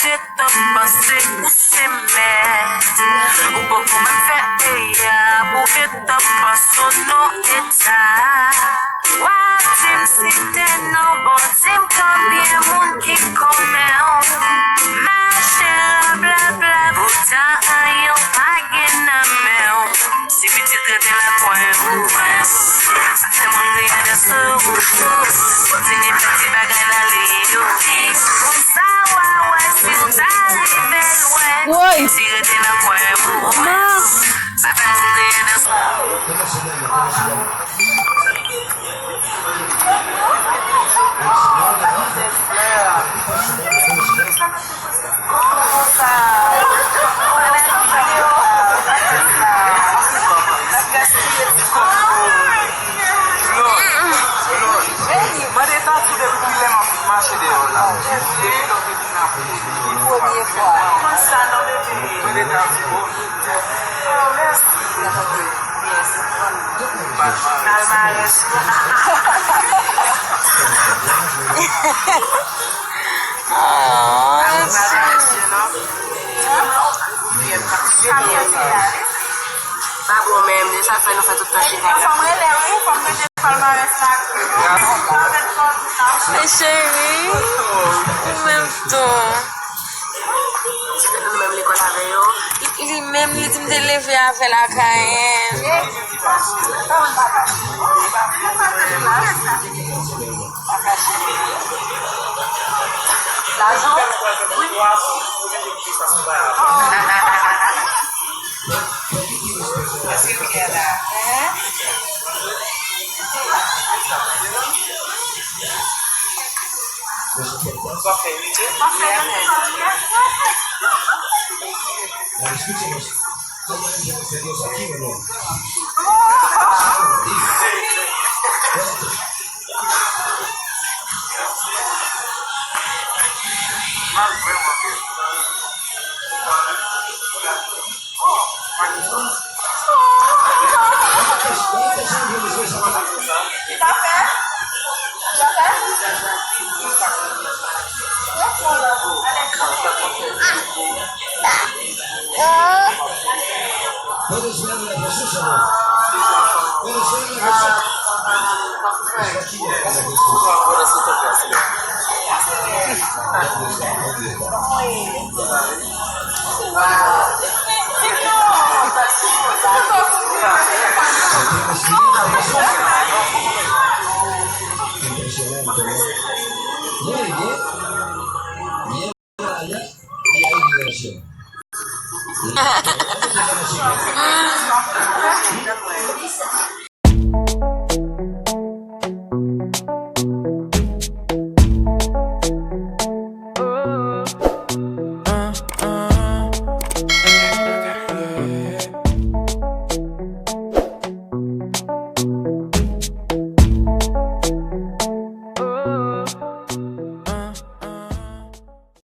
Bukit Pasig Usimet Ubag man feya Bukit Pasuno Ita Watim Siteno Botim Kabiemun Kikomel Mashela bla bla Buta ayong paginamel Sibitita de la Pointe Sa mundo yada subuto Botini pati bagay na liyo Usawa Wai! Mama! Pablo même, ça fait nous faire tout le temps. Mais chérie, en même temps. Nous même l'école avec eux. Il est même lui dit de lever avec la Cayenne. L'argent? Est-ce qu'il y a là? Escúchenos, ¿cómo es de Dios aquí o no? ¿Puedes verle a Jesús o no? ¿Puedes verle a Jesús? Está aquí o para Jesús. Impresionante, ¿no? Muy bien. Bien allá y hay diversión.